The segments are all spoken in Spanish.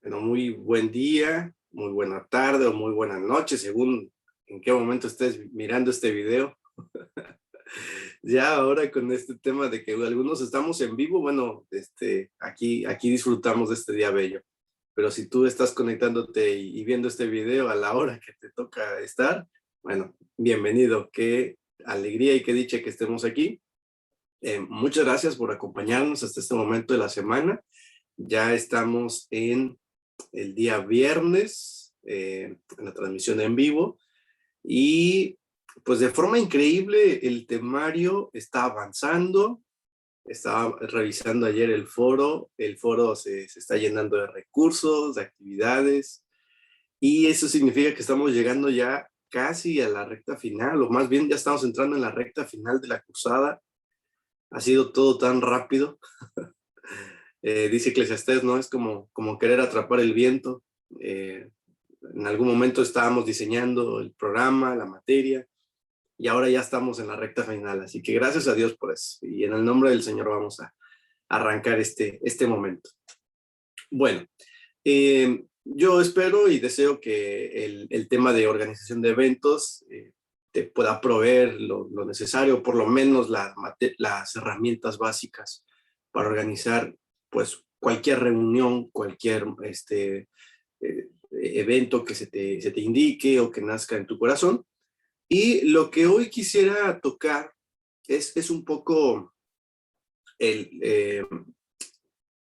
Bueno, muy buen día, muy buena tarde o muy buena noche, según en qué momento estés mirando este video. Ya ahora con este tema de que algunos estamos en vivo, bueno, aquí disfrutamos de este día bello. Pero si tú estás conectándote y viendo este video a la hora que te toca estar, bueno, bienvenido, qué alegría y qué dicha que estemos aquí. Muchas gracias por acompañarnos hasta este momento de la semana. Ya estamos en el día viernes, en la transmisión en vivo, y pues de forma increíble el temario está avanzando. Estaba revisando ayer el foro se está llenando de recursos, de actividades, y eso significa que estamos llegando ya casi a la recta final, o más bien ya estamos entrando en la recta final de la cruzada. Ha sido todo tan rápido. Dice Eclesiastés, ¿no? Es como querer atrapar el viento. En algún momento estábamos diseñando el programa, la materia, y ahora ya estamos en la recta final. Así que gracias a Dios por eso. Y en el nombre del Señor vamos a arrancar este momento. Bueno, yo espero y deseo que el tema de organización de eventos te pueda proveer lo necesario, por lo menos las herramientas básicas para organizar pues cualquier reunión, cualquier evento que se te indique o que nazca en tu corazón. Y lo que hoy quisiera tocar es un poco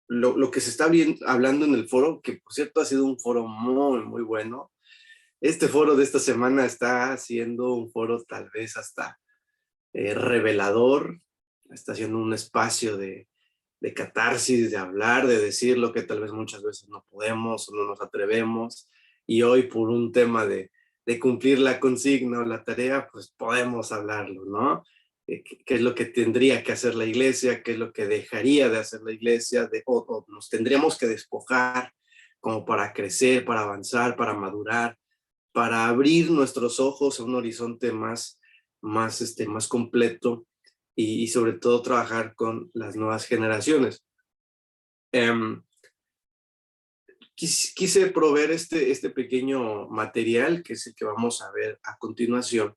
lo que se está hablando en el foro, que por cierto ha sido un foro muy, muy bueno. Este foro de esta semana está siendo un foro tal vez hasta revelador, está siendo un espacio de catarsis, de hablar, de decir lo que tal vez muchas veces no podemos o no nos atrevemos, y hoy por un tema de cumplir la consigna o la tarea, pues podemos hablarlo, ¿no? ¿Qué es lo que tendría que hacer la iglesia? ¿Qué es lo que dejaría de hacer la iglesia? O nos tendríamos que despojar como para crecer, para avanzar, para madurar, para abrir nuestros ojos a un horizonte más completo y sobre todo trabajar con las nuevas generaciones. Quise proveer este pequeño material, que es el que vamos a ver a continuación,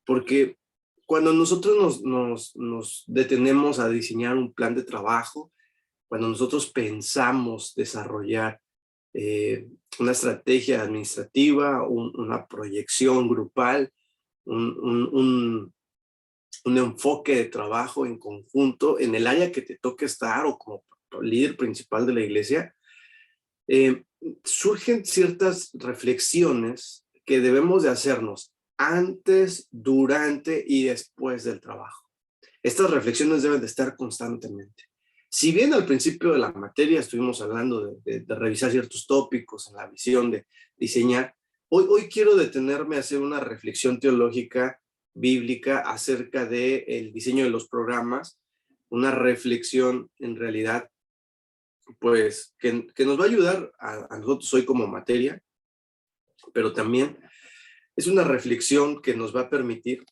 porque cuando nosotros nos detenemos a diseñar un plan de trabajo, cuando nosotros pensamos desarrollar una estrategia administrativa, una proyección grupal, un, un, un, un enfoque de trabajo en conjunto en el área que te toque estar o como líder principal de la iglesia, eh, surgen ciertas reflexiones que debemos de hacernos antes, durante y después del trabajo. Estas reflexiones deben de estar constantemente. Si bien al principio de la materia estuvimos hablando de revisar ciertos tópicos en la visión de diseñar, hoy quiero detenerme a hacer una reflexión teológica bíblica acerca del diseño de los programas, una reflexión en realidad pues que nos va a ayudar a nosotros hoy como materia, pero también es una reflexión que nos va a permitir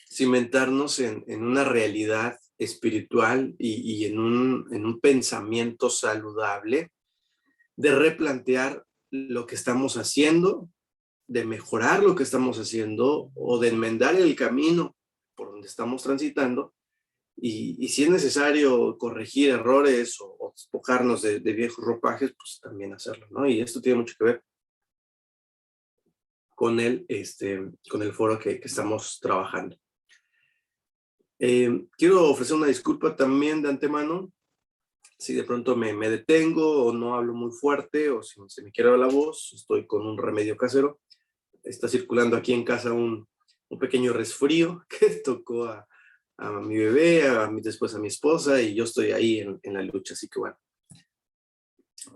cimentarnos en una realidad espiritual y en un pensamiento saludable, de replantear lo que estamos haciendo, de mejorar lo que estamos haciendo o de enmendar el camino por donde estamos transitando. Y si es necesario corregir errores o despojarnos de viejos ropajes, pues también hacerlo, ¿no? Y esto tiene mucho que ver con el foro que estamos trabajando. Quiero ofrecer una disculpa también de antemano, si de pronto me detengo o no hablo muy fuerte o si se me quiebra la voz, estoy con un remedio casero. Está circulando aquí en casa un pequeño resfrío que tocó a mi bebé, después a mi esposa, y yo estoy ahí en la lucha, así que bueno.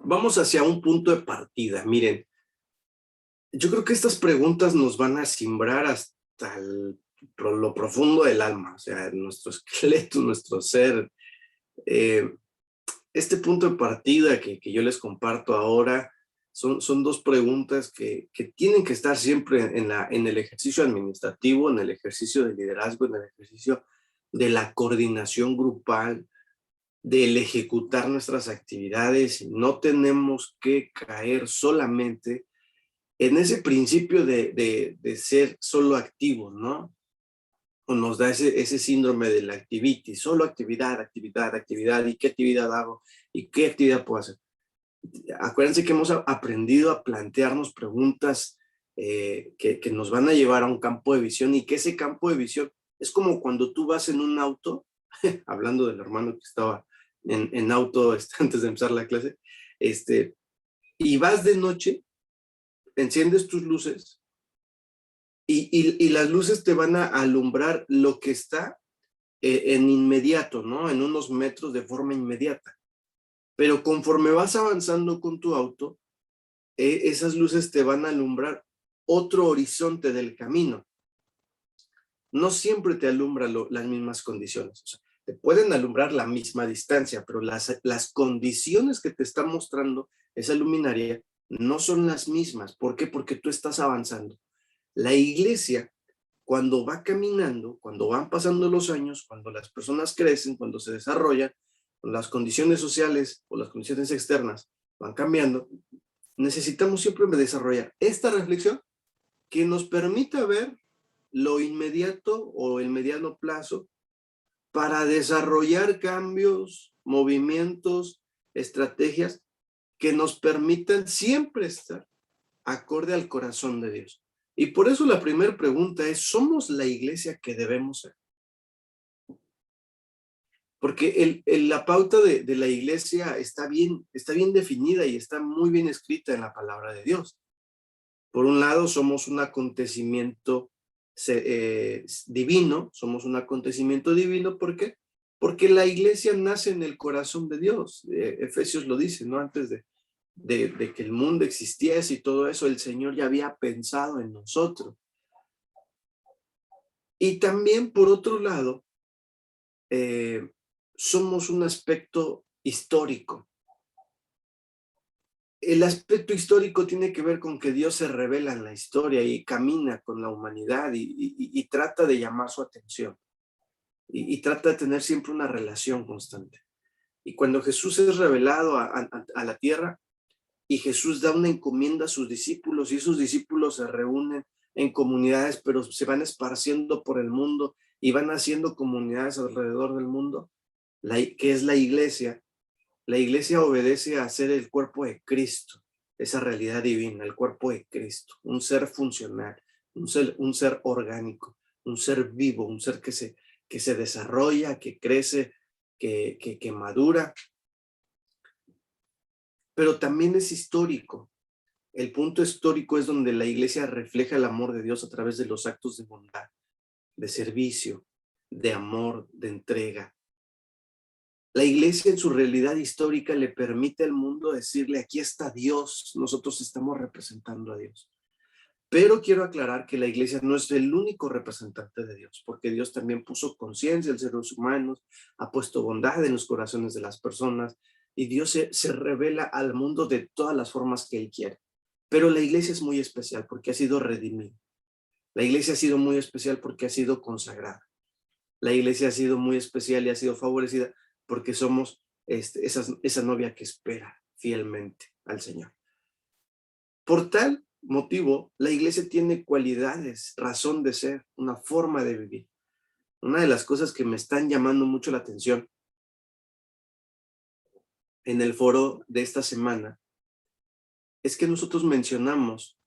Vamos hacia un punto de partida. Miren, yo creo que estas preguntas nos van a simbrar hasta lo profundo del alma, o sea, nuestro esqueleto, nuestro ser. Eh, este punto de partida que yo les comparto ahora son dos preguntas que tienen que estar siempre en el ejercicio administrativo, en el ejercicio de liderazgo, en el ejercicio de la coordinación grupal, del ejecutar nuestras actividades. No tenemos que caer solamente en ese principio de ser solo activos, ¿no? O nos da ese síndrome de la activity, solo actividad, actividad, actividad, ¿y qué actividad hago? ¿Y qué actividad puedo hacer? Acuérdense que hemos aprendido a plantearnos preguntas que nos van a llevar a un campo de visión, y que ese campo de visión es como cuando tú vas en un auto, hablando del hermano que estaba en auto antes de empezar la clase, y vas de noche, enciendes tus luces, y las luces te van a alumbrar lo que está en inmediato, ¿no? En unos metros de forma inmediata. Pero conforme vas avanzando con tu auto, esas luces te van a alumbrar otro horizonte del camino. No siempre te alumbra las mismas condiciones. O sea, te pueden alumbrar la misma distancia, pero las condiciones que te está mostrando esa luminaria no son las mismas. ¿Por qué? Porque tú estás avanzando. La iglesia, cuando va caminando, cuando van pasando los años, cuando las personas crecen, cuando se desarrollan, las condiciones sociales o las condiciones externas van cambiando, necesitamos siempre desarrollar esta reflexión que nos permita ver lo inmediato o el mediano plazo para desarrollar cambios, movimientos, estrategias que nos permitan siempre estar acorde al corazón de Dios. Y por eso la primera pregunta es, ¿somos la iglesia que debemos ser? Porque la pauta de la iglesia está bien definida y está muy bien escrita en la palabra de Dios. Por un lado, somos un acontecimiento divino, somos un acontecimiento divino, ¿por qué? Porque la iglesia nace en el corazón de Dios. Efesios lo dice, ¿no? Antes de que el mundo existiese y todo eso, el Señor ya había pensado en nosotros. Y también, por otro lado, somos un aspecto histórico. El aspecto histórico tiene que ver con que Dios se revela en la historia y camina con la humanidad y trata de llamar su atención y trata de tener siempre una relación constante. Y cuando Jesús es revelado a la tierra y Jesús da una encomienda a sus discípulos y esos discípulos se reúnen en comunidades, pero se van esparciendo por el mundo y van haciendo comunidades alrededor del mundo, que es la iglesia. La iglesia obedece a ser el cuerpo de Cristo, esa realidad divina, el cuerpo de Cristo, un ser funcional, un ser orgánico, un ser vivo, un ser que se desarrolla, que crece, que madura, pero también es histórico. El punto histórico es donde la iglesia refleja el amor de Dios a través de los actos de bondad, de servicio, de amor, de entrega. La iglesia en su realidad histórica le permite al mundo decirle, aquí está Dios, nosotros estamos representando a Dios. Pero quiero aclarar que la iglesia no es el único representante de Dios, porque Dios también puso conciencia en seres humanos, ha puesto bondad en los corazones de las personas, y Dios se revela al mundo de todas las formas que Él quiere. Pero la iglesia es muy especial porque ha sido redimida. La iglesia ha sido muy especial porque ha sido consagrada. La iglesia ha sido muy especial y ha sido favorecida porque somos esa novia que espera fielmente al Señor. Por tal motivo, la iglesia tiene cualidades, razón de ser, una forma de vivir. Una de las cosas que me están llamando mucho la atención en el foro de esta semana es que nosotros mencionamos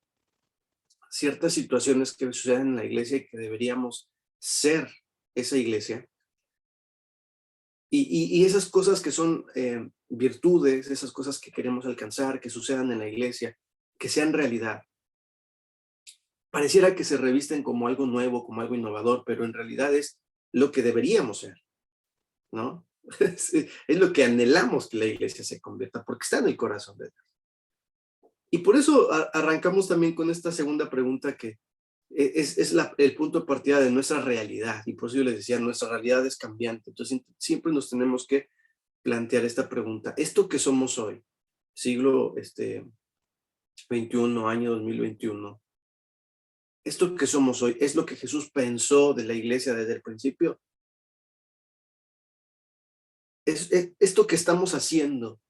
ciertas situaciones que suceden en la iglesia y que deberíamos ser esa iglesia. Y esas cosas que son virtudes, esas cosas que queremos alcanzar, que sucedan en la iglesia, que sean realidad. Pareciera que se revisten como algo nuevo, como algo innovador, pero en realidad es lo que deberíamos ser, ¿no? Es lo que anhelamos que la iglesia se convierta, porque está en el corazón de Dios. Y por eso arrancamos también con esta segunda pregunta que es el punto de partida de nuestra realidad. Y por eso yo les decía, nuestra realidad es cambiante. Entonces siempre nos tenemos que plantear esta pregunta. ¿Esto que somos hoy, siglo 21, año 2021, esto que somos hoy, es lo que Jesús pensó de la iglesia desde el principio? esto que estamos haciendo,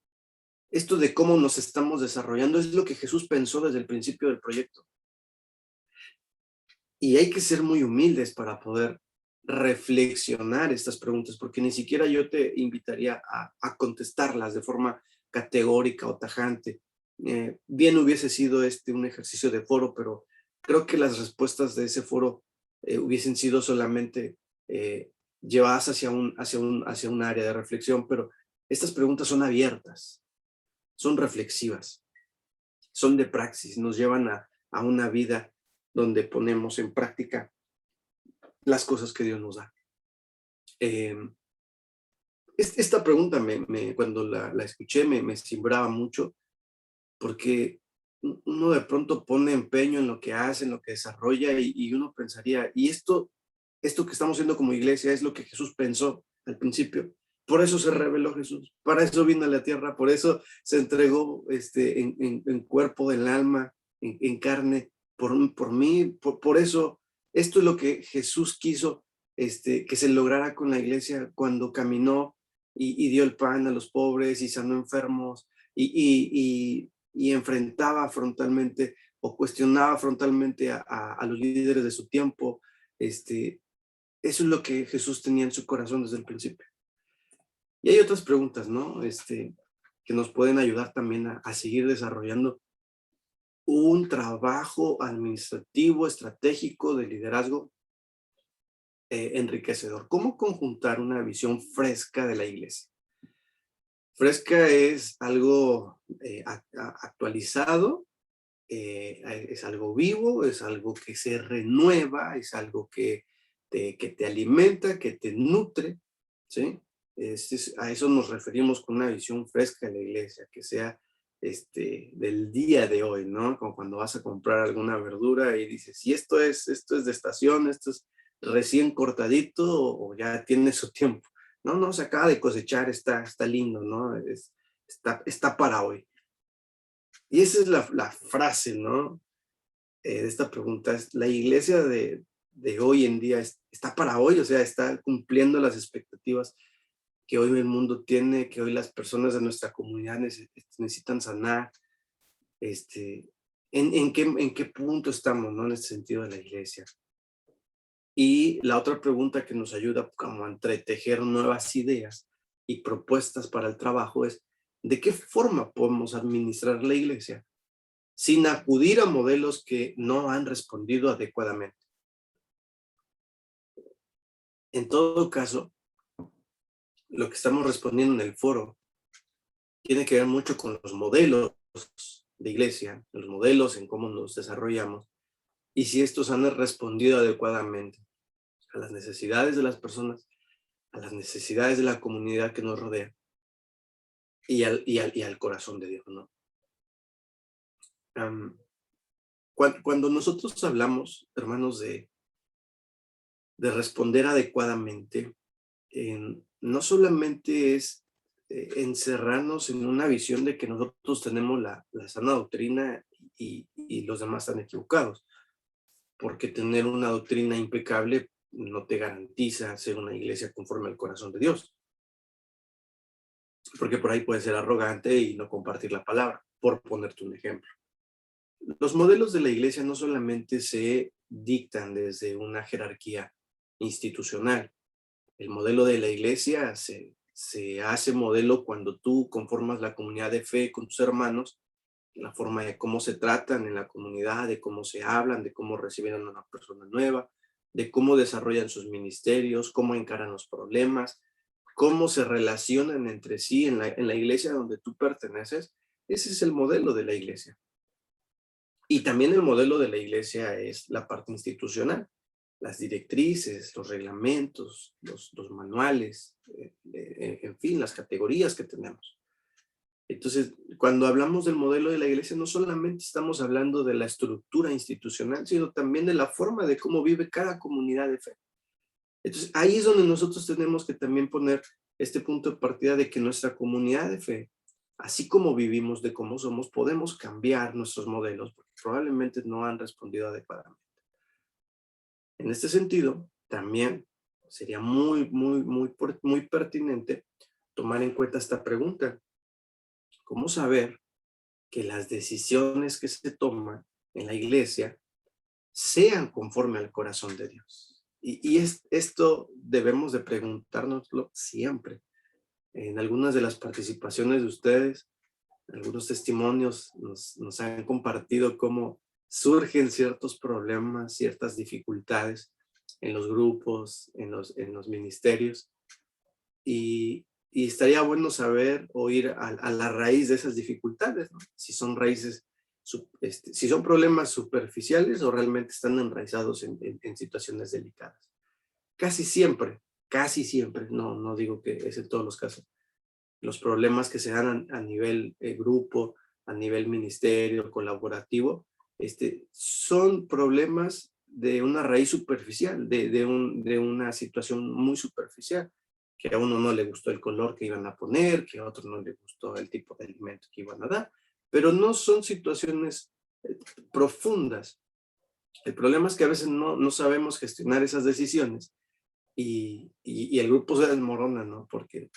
esto de cómo nos estamos desarrollando, es lo que Jesús pensó desde el principio del proyecto. Y hay que ser muy humildes para poder reflexionar estas preguntas, porque ni siquiera yo te invitaría a contestarlas de forma categórica o tajante. Bien hubiese sido un ejercicio de foro, pero creo que las respuestas de ese foro hubiesen sido solamente llevadas hacia un área de reflexión, pero estas preguntas son abiertas, son reflexivas, son de praxis, nos llevan a una vida donde ponemos en práctica las cosas que Dios nos da. Esta pregunta cuando la escuché me cimbraba mucho, porque uno de pronto pone empeño en lo que hace, en lo que desarrolla, y uno pensaría, y esto que estamos haciendo como iglesia es lo que Jesús pensó al principio. Por eso se reveló Jesús, para eso vino a la tierra, por eso se entregó en cuerpo, en alma, en carne, por mí, por eso. Esto es lo que Jesús quiso que se lograra con la iglesia cuando caminó y dio el pan a los pobres y sanó enfermos y enfrentaba frontalmente o cuestionaba frontalmente a los líderes de su tiempo. Eso es lo que Jesús tenía en su corazón desde el principio. Y hay otras preguntas, ¿no? Que nos pueden ayudar también a seguir desarrollando un trabajo administrativo, estratégico, de liderazgo enriquecedor. ¿Cómo conjuntar una visión fresca de la iglesia? Fresca es algo actualizado, es algo vivo, es algo que se renueva, es algo que te alimenta, que te nutre, ¿sí? A eso nos referimos con una visión fresca de la iglesia, que sea del día de hoy, ¿no? Como cuando vas a comprar alguna verdura y dices, si esto es de estación, esto es recién cortadito o ya tiene su tiempo. No, no, se acaba de cosechar, está lindo, ¿no? Está para hoy. Y esa es la frase, ¿no? De esta pregunta. La iglesia de hoy en día está para hoy, o sea, está cumpliendo las expectativas que hoy el mundo tiene, que hoy las personas de nuestra comunidad necesitan sanar. ¿En qué punto estamos, ¿no? En este sentido de la iglesia. Y la otra pregunta que nos ayuda como a entretejer nuevas ideas y propuestas para el trabajo es, ¿de qué forma podemos administrar la iglesia sin acudir a modelos que no han respondido adecuadamente? En todo caso, lo que estamos respondiendo en el foro tiene que ver mucho con los modelos de iglesia, los modelos en cómo nos desarrollamos y si estos han respondido adecuadamente a las necesidades de las personas, a las necesidades de la comunidad que nos rodea y al corazón de Dios, ¿no? Cuando nosotros hablamos, hermanos, de responder adecuadamente, no solamente es encerrarnos en una visión de que nosotros tenemos la sana doctrina y los demás están equivocados, porque tener una doctrina impecable no te garantiza ser una iglesia conforme al corazón de Dios, porque por ahí puedes ser arrogante y no compartir la palabra, por ponerte un ejemplo. Los modelos de la iglesia no solamente se dictan desde una jerarquía institucional. El modelo de la iglesia se hace modelo cuando tú conformas la comunidad de fe con tus hermanos, la forma de cómo se tratan en la comunidad, de cómo se hablan, de cómo reciben a una persona nueva, de cómo desarrollan sus ministerios, cómo encaran los problemas, cómo se relacionan entre sí en la iglesia donde tú perteneces. Ese es el modelo de la iglesia. Y también el modelo de la iglesia es la parte institucional, las directrices, los reglamentos, los manuales, en fin, las categorías que tenemos. Entonces, cuando hablamos del modelo de la iglesia, no solamente estamos hablando de la estructura institucional, sino también de la forma de cómo vive cada comunidad de fe. Entonces, ahí es donde nosotros tenemos que también poner este punto de partida de que nuestra comunidad de fe, así como vivimos, de cómo somos, podemos cambiar nuestros modelos, porque probablemente no han respondido adecuadamente. En este sentido, también sería muy pertinente tomar en cuenta esta pregunta. ¿Cómo saber que las decisiones que se toman en la iglesia sean conforme al corazón de Dios? Esto debemos de preguntárnoslo siempre. En algunas de las participaciones de ustedes, algunos testimonios nos han compartido cómo surgen ciertos problemas, ciertas dificultades en los grupos, en los ministerios, y estaría bueno saber o ir a la raíz de esas dificultades, ¿no? Si son raíces, si son problemas superficiales o realmente están enraizados en situaciones delicadas. Casi siempre, no digo que es en todos los casos, los problemas que se dan a nivel grupo, a nivel ministerio, colaborativo, son problemas de una raíz superficial, de una situación muy superficial, que a uno no le gustó el color que iban a poner, que a otro no le gustó el tipo de alimento que iban a dar, pero no son situaciones profundas. El problema es que a veces no sabemos gestionar esas decisiones y el grupo se desmorona, ¿no? Porque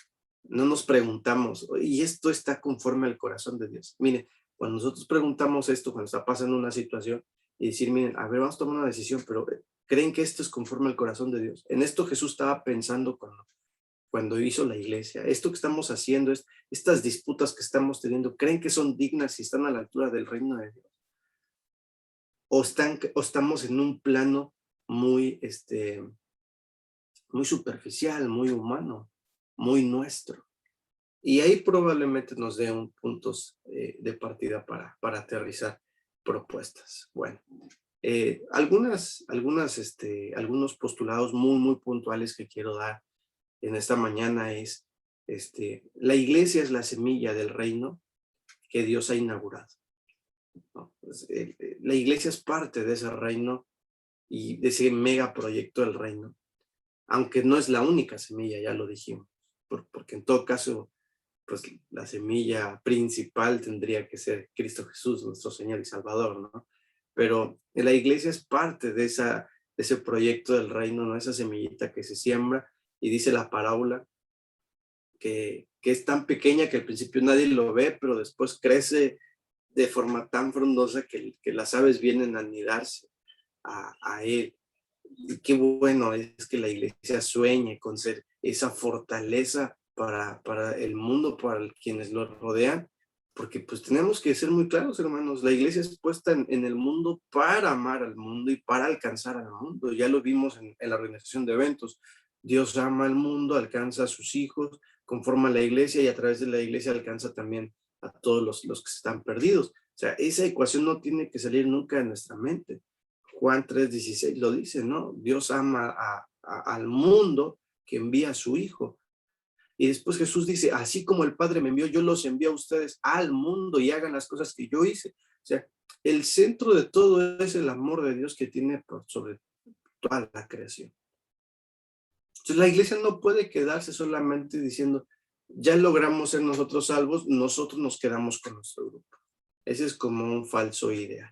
no nos preguntamos, ¿y esto está conforme al corazón de Dios? Mire, cuando nosotros preguntamos esto, cuando está pasando una situación, y decir, miren, a ver, vamos a tomar una decisión, pero ¿creen que esto es conforme al corazón de Dios? En esto Jesús estaba pensando cuando hizo la iglesia. Esto que estamos haciendo, estas disputas que estamos teniendo, ¿creen que son dignas y están a la altura del reino de Dios? ¿O estamos en un plano muy, muy superficial, muy humano, muy nuestro? Y ahí probablemente nos dé puntos de partida para aterrizar propuestas. Bueno, algunos postulados muy puntuales que quiero dar en esta mañana es, la iglesia es la semilla del reino que Dios ha inaugurado, ¿no? Pues, la iglesia es parte de ese reino y de ese megaproyecto del reino, aunque no es la única semilla, ya lo dijimos, porque en todo caso, pues la semilla principal tendría que ser Cristo Jesús, nuestro Señor y Salvador, ¿no? Pero la iglesia es parte de ese proyecto del reino, ¿no? Esa semillita que se siembra, y dice la parábola que es tan pequeña que al principio nadie lo ve, pero después crece de forma tan frondosa que las aves vienen a anidarse a él. Y qué bueno es que la iglesia sueñe con ser esa fortaleza para el mundo, para quienes lo rodean, porque pues tenemos que ser muy claros, hermanos, la iglesia es puesta en el mundo para amar al mundo y para alcanzar al mundo. Ya lo vimos en la organización de eventos. Dios ama al mundo, alcanza a sus hijos, conforma la iglesia y a través de la iglesia alcanza también a todos los que están perdidos. O sea, esa ecuación no tiene que salir nunca de nuestra mente. Juan 3:16 lo dice, ¿no? Dios ama al mundo que envía a su Hijo. Y después Jesús dice, así como el Padre me envió, yo los envío a ustedes al mundo y hagan las cosas que yo hice. O sea, el centro de todo es el amor de Dios que tiene sobre toda la creación. Entonces la iglesia no puede quedarse solamente diciendo, ya logramos ser nosotros salvos, nosotros nos quedamos con nuestro grupo. Ese es como un falso ideal.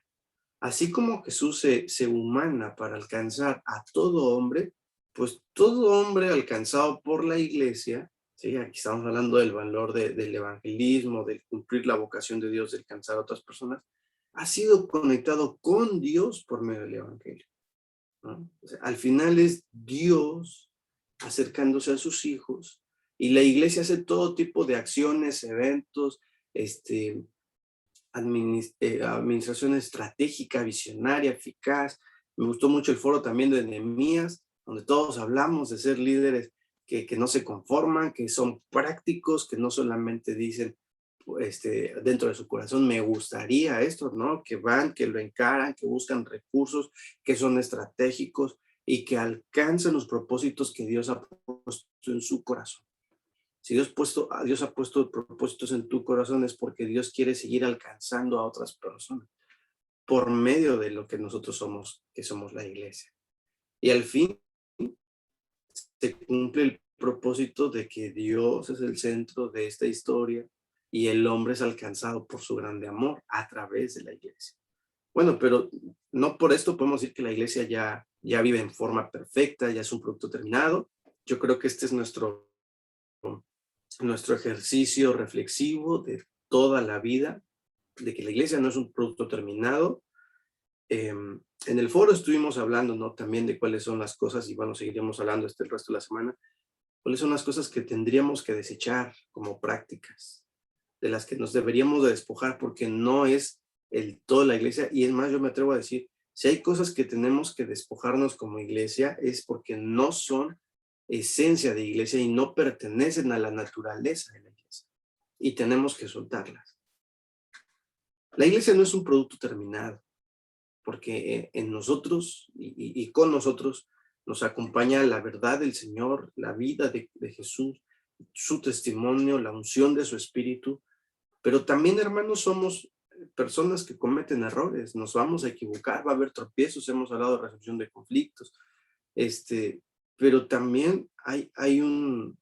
Así como Jesús se humana para alcanzar a todo hombre, pues todo hombre alcanzado por la iglesia, ¿sí? Aquí estamos hablando del valor del evangelismo, del cumplir la vocación de Dios, de alcanzar a otras personas, ha sido conectado con Dios por medio del evangelio, ¿no? O sea, al final es Dios acercándose a sus hijos, y la iglesia hace todo tipo de acciones, eventos, administración estratégica, visionaria, eficaz. Me gustó mucho el foro también de Nehemías, donde todos hablamos de ser líderes que no se conforman, que son prácticos, que no solamente dicen dentro de su corazón, me gustaría esto, ¿no? Que van, que lo encaran, que buscan recursos, que son estratégicos y que alcanzan los propósitos que Dios ha puesto en su corazón. Si Dios ha puesto propósitos en tu corazón, es porque Dios quiere seguir alcanzando a otras personas por medio de lo que nosotros somos, que somos la iglesia. Y al fin se cumple el propósito de que Dios es el centro de esta historia y el hombre es alcanzado por su grande amor a través de la iglesia. Bueno, pero no por esto podemos decir que la iglesia ya vive en forma perfecta, ya es un producto terminado. Yo creo que este es nuestro nuestro ejercicio reflexivo de toda la vida, de que la iglesia no es un producto terminado. En el foro estuvimos hablando, ¿no?, también de cuáles son las cosas, y bueno, seguiremos hablando el resto de la semana, cuáles son las cosas que tendríamos que desechar como prácticas, de las que nos deberíamos de despojar, porque no es el todo la iglesia. Y es más, yo me atrevo a decir, si hay cosas que tenemos que despojarnos como iglesia, es porque no son esencia de iglesia y no pertenecen a la naturaleza de la iglesia, y tenemos que soltarlas. La iglesia no es un producto terminado, porque en nosotros y con nosotros nos acompaña la verdad del Señor, la vida de Jesús, su testimonio, la unción de su Espíritu. Pero también, hermanos, somos personas que cometen errores, nos vamos a equivocar, va a haber tropiezos, hemos hablado de resolución de conflictos, pero también hay un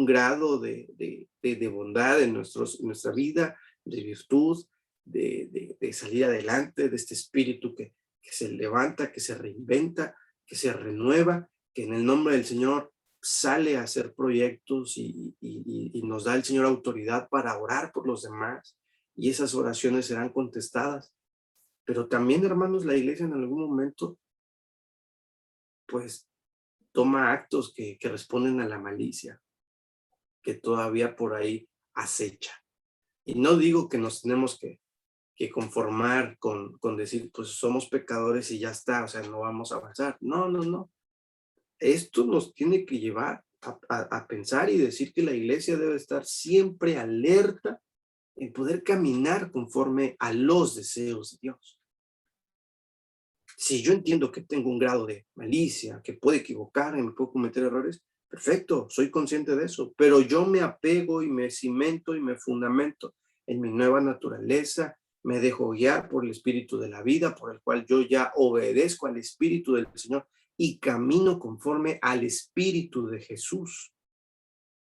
grado de bondad en nuestra vida, de virtud, de salir adelante, de este espíritu que se levanta, que se reinventa, que se renueva, que en el nombre del Señor sale a hacer proyectos y nos da el Señor autoridad para orar por los demás, y esas oraciones serán contestadas. Pero también, hermanos, la iglesia en algún momento, pues, toma actos que responden a la malicia, que todavía por ahí acecha. Y no digo que nos tenemos que conformar con decir, pues somos pecadores y ya está, o sea, no vamos a avanzar. No, no, no. Esto nos tiene que llevar a pensar y decir que la iglesia debe estar siempre alerta en poder caminar conforme a los deseos de Dios. Si yo entiendo que tengo un grado de malicia, que puedo equivocarme, me puedo cometer errores, perfecto, soy consciente de eso, pero yo me apego y me cimento y me fundamento en mi nueva naturaleza, me dejo guiar por el espíritu de la vida, por el cual yo ya obedezco al espíritu del Señor y camino conforme al espíritu de Jesús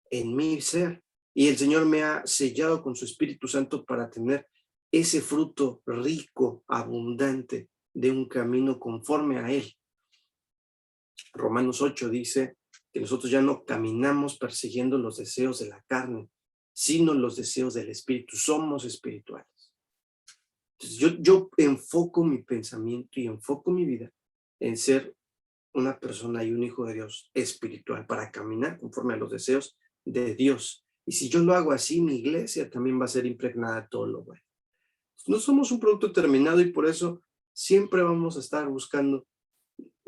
en mi ser. Y el Señor me ha sellado con su Espíritu Santo para tener ese fruto rico, abundante, de un camino conforme a Él. Romanos 8 dice que nosotros ya no caminamos persiguiendo los deseos de la carne, sino los deseos del Espíritu. Somos espirituales. Entonces yo enfoco mi pensamiento y enfoco mi vida en ser una persona y un hijo de Dios espiritual para caminar conforme a los deseos de Dios. Y si yo lo hago así, mi iglesia también va a ser impregnada de todo lo bueno. No somos un producto terminado y por eso siempre vamos a estar buscando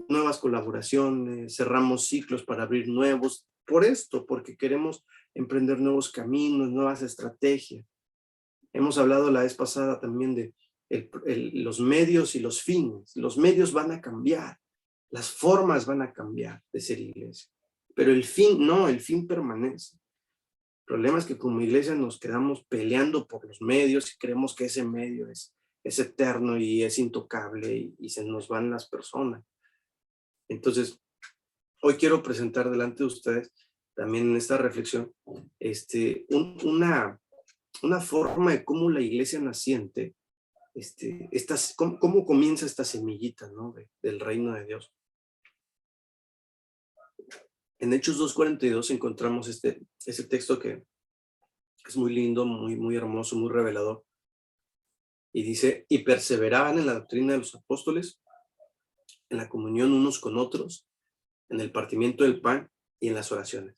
nuevas colaboraciones, cerramos ciclos para abrir nuevos, por esto, porque queremos emprender nuevos caminos, nuevas estrategias. Hemos hablado la vez pasada también de los medios y los fines. Los medios van a cambiar, las formas van a cambiar de ser iglesia, pero el fin no, el fin permanece. El problema es que como iglesia nos quedamos peleando por los medios y creemos que ese medio es eterno y es intocable y se nos van las personas. Entonces, hoy quiero presentar delante de ustedes, también en esta reflexión, una forma de cómo la iglesia naciente, cómo comienza esta semillita, ¿no?, del reino de Dios. En Hechos 2:42 encontramos ese texto que es muy lindo, muy, muy hermoso, muy revelador. Y dice, y perseveraban en la doctrina de los apóstoles, en la comunión unos con otros, en el partimiento del pan y en las oraciones.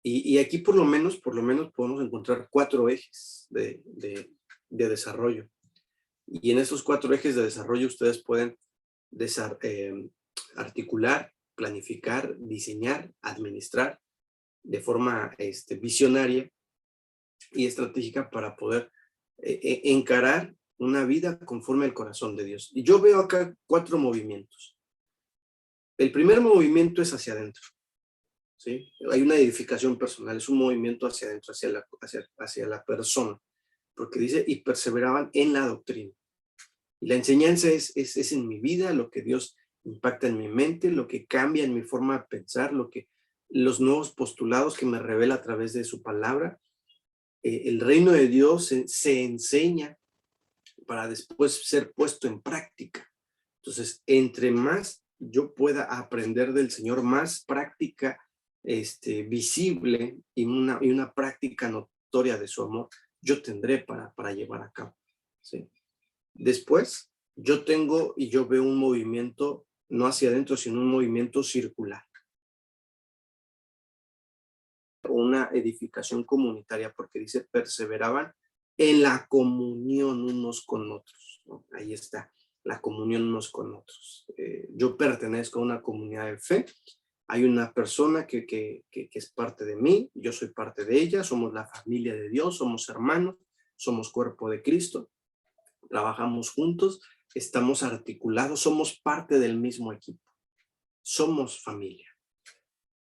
Y aquí por lo menos podemos encontrar 4 ejes de desarrollo. Y en esos 4 ejes de desarrollo ustedes pueden articular, planificar, diseñar, administrar de forma visionaria y estratégica para poder encarar una vida conforme al corazón de Dios. Y yo veo acá 4 movimientos. El primer movimiento es hacia adentro, ¿sí? Hay una edificación personal, es un movimiento hacia adentro, hacia la persona, porque dice, y perseveraban en la doctrina. Y la enseñanza es en mi vida, lo que Dios impacta en mi mente, lo que cambia en mi forma de pensar, los nuevos postulados que me revela a través de su palabra. El reino de Dios se enseña para después ser puesto en práctica. Entonces, entre más yo pueda aprender del Señor, más práctica visible y una práctica notoria de su amor, yo tendré para llevar a cabo, ¿sí? Después, yo tengo y yo veo un movimiento, no hacia adentro, sino un movimiento circular, una edificación comunitaria, porque dice, perseveraban en la comunión unos con otros, ¿no? Ahí está, la comunión unos con otros. Yo pertenezco a una comunidad de fe, hay una persona que es parte de mí, yo soy parte de ella, somos la familia de Dios, somos hermanos, somos cuerpo de Cristo, trabajamos juntos, estamos articulados, somos parte del mismo equipo, somos familia.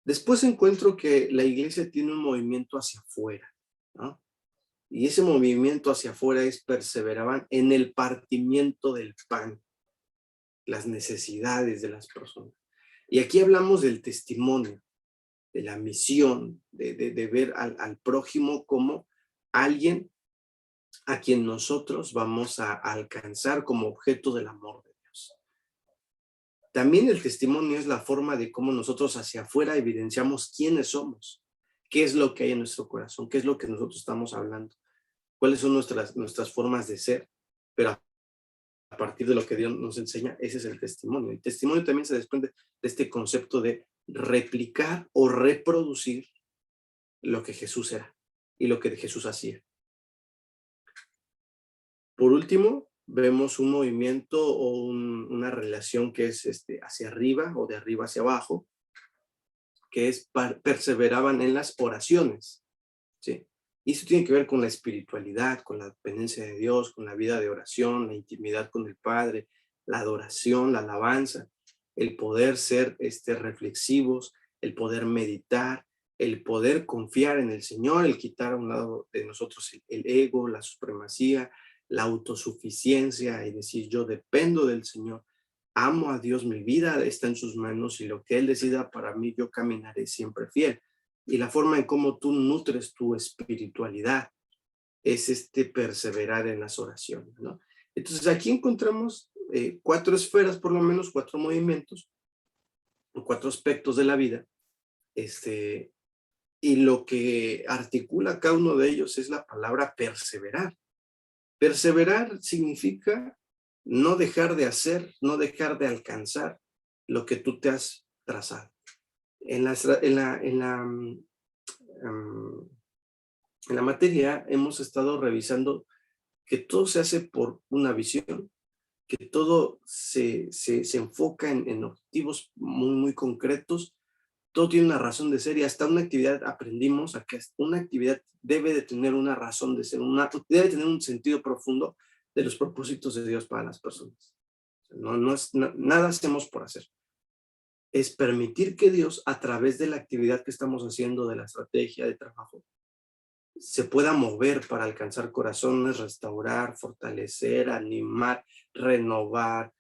Después encuentro que la iglesia tiene un movimiento hacia afuera, ¿no? Y ese movimiento hacia afuera es perseveraban en el partimiento del pan, las necesidades de las personas. Y aquí hablamos del testimonio, de la misión, de ver al prójimo como alguien a quien nosotros vamos a alcanzar como objeto del amor de Dios. También el testimonio es la forma de cómo nosotros hacia afuera evidenciamos quiénes somos, qué es lo que hay en nuestro corazón, qué es lo que nosotros estamos hablando, cuáles son nuestras formas de ser, pero a partir de lo que Dios nos enseña, ese es el testimonio. El testimonio también se desprende de este concepto de replicar o reproducir lo que Jesús era y lo que Jesús hacía. Por último, vemos un movimiento o una relación que es hacia arriba o de arriba hacia abajo, que es perseveraban en las oraciones, ¿sí? Y eso tiene que ver con la espiritualidad, con la dependencia de Dios, con la vida de oración, la intimidad con el Padre, la adoración, la alabanza, el poder ser reflexivos, el poder meditar, el poder confiar en el Señor, el quitar a un lado de nosotros el ego, la supremacía, la autosuficiencia y decir yo dependo del Señor, amo a Dios, mi vida está en sus manos y lo que Él decida para mí yo caminaré siempre fiel. Y la forma en cómo tú nutres tu espiritualidad es perseverar en las oraciones, ¿no? Entonces aquí encontramos 4 esferas, por lo menos 4 movimientos, 4 aspectos de la vida, y lo que articula cada uno de ellos es la palabra perseverar. Perseverar significa no dejar de hacer, no dejar de alcanzar lo que tú te has trazado. En la materia hemos estado revisando que todo se hace por una visión, que todo se enfoca en objetivos muy, muy concretos, todo tiene una razón de ser y hasta una actividad aprendimos a que una actividad debe de tener una razón de ser, debe tener un sentido profundo de los propósitos de Dios para las personas. Nada hacemos por hacer. Es permitir que Dios, a través de la actividad que estamos haciendo, de la estrategia de trabajo, se pueda mover para alcanzar corazones, restaurar, fortalecer, animar, renovar,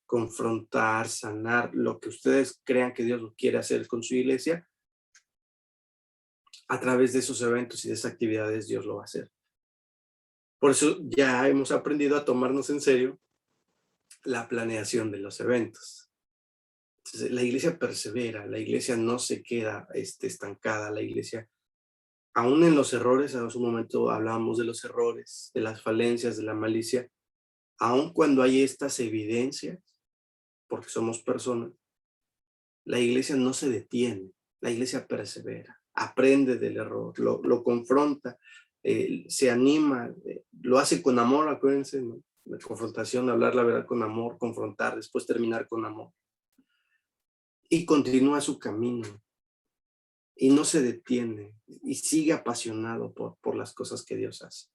confrontar, sanar, lo que ustedes crean que Dios quiere hacer con su iglesia, a través de esos eventos y de esas actividades Dios lo va a hacer. Por eso ya hemos aprendido a tomarnos en serio la planeación de los eventos. Entonces, la iglesia persevera, la iglesia no se queda estancada, la iglesia, aún en los errores, hace un momento hablábamos de los errores, de las falencias, de la malicia, aun cuando hay estas evidencias, porque somos personas, la iglesia no se detiene, la iglesia persevera, aprende del error, lo confronta, se anima, lo hace con amor, acuérdense, ¿no? La confrontación, hablar la verdad con amor, confrontar, después terminar con amor. Y continúa su camino, y no se detiene, y sigue apasionado por las cosas que Dios hace.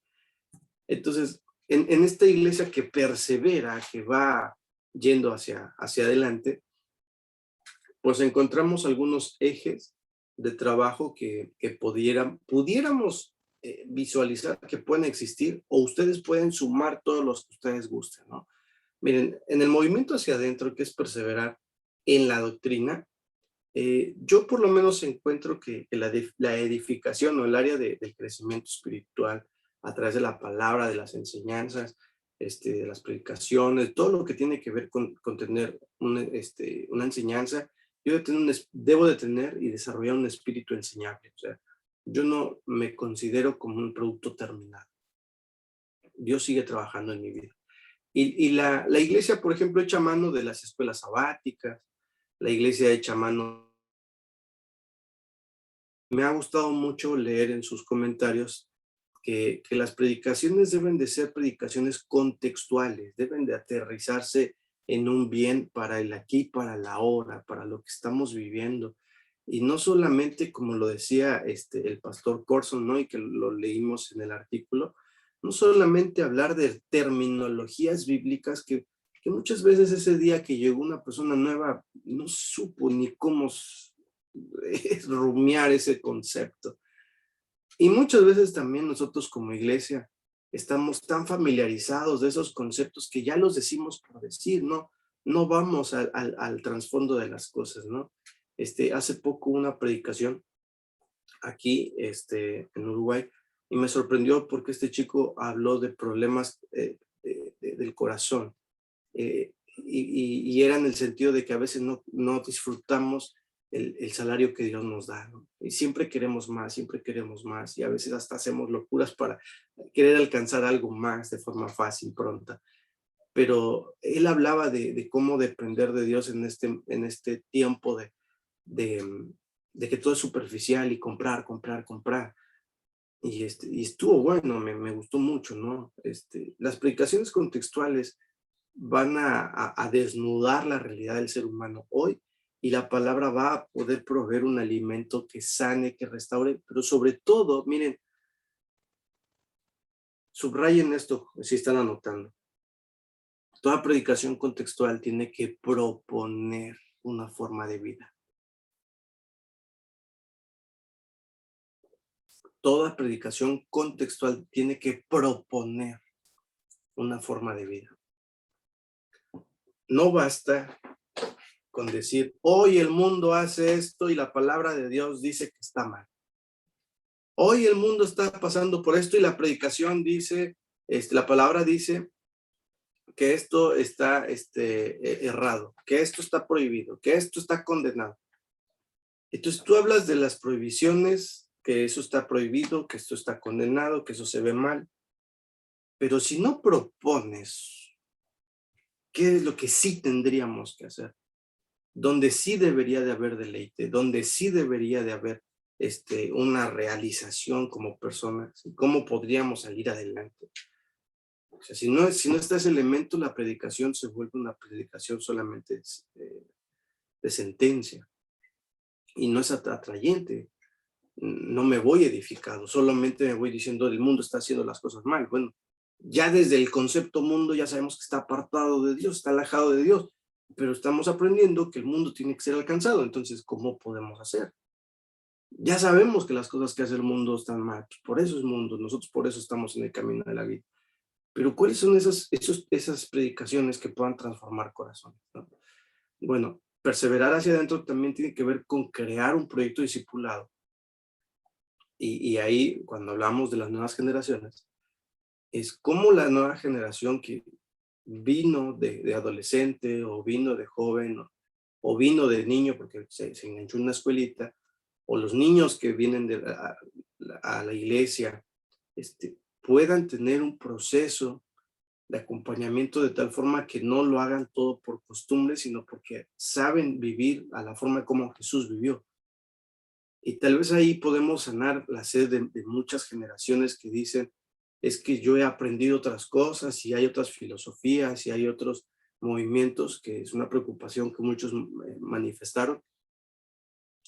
Entonces, en esta iglesia que persevera, que va yendo hacia adelante, pues encontramos algunos ejes de trabajo que pudiéramos visualizar que pueden existir, o ustedes pueden sumar todos los que ustedes gusten, ¿no? Miren, en el movimiento hacia adentro, que es perseverar en la doctrina, yo por lo menos encuentro que la edificación o el área del crecimiento espiritual a través de la palabra, de las enseñanzas, de las predicaciones, todo lo que tiene que ver con tener una enseñanza debo de tener y desarrollar un espíritu enseñable. O sea, yo no me considero como un producto terminado. Dios sigue trabajando en mi vida. Y la iglesia, por ejemplo, echa mano de las escuelas sabáticas, la iglesia echa mano. Me ha gustado mucho leer en sus comentarios que las predicaciones deben de ser predicaciones contextuales, deben de aterrizarse en un bien para el aquí, para la ahora, para lo que estamos viviendo. Y no solamente, como lo decía el pastor Corson, ¿no? Y que lo leímos en el artículo, no solamente hablar de terminologías bíblicas que muchas veces ese día que llegó una persona nueva no supo ni cómo rumiar ese concepto. Y muchas veces también nosotros como iglesia estamos tan familiarizados de esos conceptos que ya los decimos por decir, ¿no? No vamos al trasfondo de las cosas, ¿no? Hace poco una predicación aquí en Uruguay y me sorprendió porque este chico habló de problemas del corazón y era en el sentido de que a veces no disfrutamos el salario que Dios nos da, ¿no? Y siempre queremos más, y a veces hasta hacemos locuras para querer alcanzar algo más de forma fácil, pronta. Pero él hablaba de cómo depender de Dios en este tiempo de, de que todo es superficial y comprar, comprar, comprar. Y estuvo bueno, me gustó mucho, ¿no? Las predicaciones contextuales van a desnudar la realidad del ser humano hoy y la palabra va a poder proveer un alimento que sane, que restaure, pero sobre todo, miren, subrayen esto si están anotando. Toda predicación contextual tiene que proponer una forma de vida. Toda predicación contextual tiene que proponer una forma de vida. No basta con decir, hoy el mundo hace esto y la palabra de Dios dice que está mal. Hoy el mundo está pasando por esto y la predicación dice, la palabra dice que esto está errado, que esto está prohibido, que esto está condenado. Entonces tú hablas de las prohibiciones, que eso está prohibido, que esto está condenado, que eso se ve mal, pero si no propones qué es lo que sí tendríamos que hacer, donde sí debería de haber deleite, donde sí debería de haber una realización como personas, cómo podríamos salir adelante. O sea, si no está ese elemento, la predicación se vuelve una predicación solamente de sentencia y no es atrayente. No me voy edificado, solamente me voy diciendo el mundo está haciendo las cosas mal. Bueno, ya desde el concepto mundo ya sabemos que está apartado de Dios, está alejado de Dios, pero estamos aprendiendo que el mundo tiene que ser alcanzado. Entonces, ¿cómo podemos hacer? Ya sabemos que las cosas que hace el mundo están mal, pues por eso es mundo, nosotros por eso estamos en el camino de la vida. Pero ¿cuáles son esas predicaciones que puedan transformar corazones, ¿no? Bueno, perseverar hacia adentro también tiene que ver con crear un proyecto discipulado. Y ahí, cuando hablamos de las nuevas generaciones, es como la nueva generación que vino de adolescente o vino de joven o vino de niño porque se enganchó en una escuelita, o los niños que vienen a la iglesia, puedan tener un proceso de acompañamiento de tal forma que no lo hagan todo por costumbre, sino porque saben vivir a la forma como Jesús vivió. Y tal vez ahí podemos sanar la sed de muchas generaciones que dicen, es que yo he aprendido otras cosas y hay otras filosofías y hay otros movimientos, que es una preocupación que muchos manifestaron.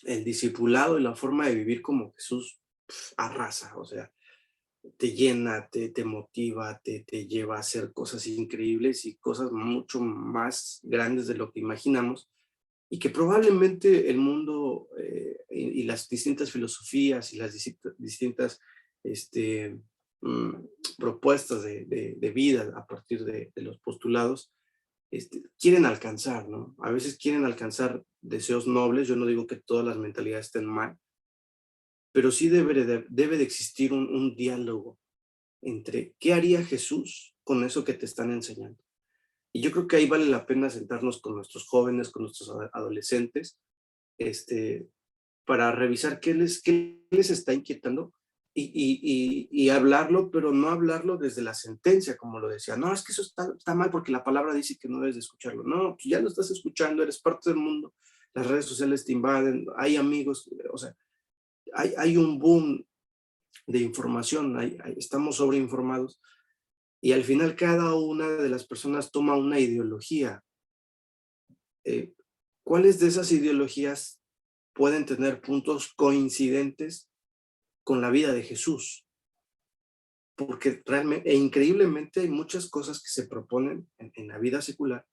El discipulado y la forma de vivir como Jesús arrasa, o sea, te llena, te motiva, te lleva a hacer cosas increíbles y cosas mucho más grandes de lo que imaginamos, y que probablemente el mundo y las distintas filosofías y las distintas este, mm, propuestas de vida a partir de los postulados quieren alcanzar, ¿no? A veces quieren alcanzar deseos nobles. Yo no digo que todas las mentalidades estén mal, pero sí debe de existir un diálogo entre qué haría Jesús con eso que te están enseñando. Y yo creo que ahí vale la pena sentarnos con nuestros jóvenes, con nuestros adolescentes, para revisar qué les está inquietando y hablarlo, pero no hablarlo desde la sentencia, como lo decía. No, es que eso está mal porque la palabra dice que no debes de escucharlo. No, pues ya lo estás escuchando, eres parte del mundo, las redes sociales te invaden, hay amigos, o sea, hay un boom de información, estamos sobreinformados y al final cada una de las personas toma una ideología. ¿Cuáles de esas ideologías pueden tener puntos coincidentes con la vida de Jesús? Porque realmente e increíblemente hay muchas cosas que se proponen en la vida secular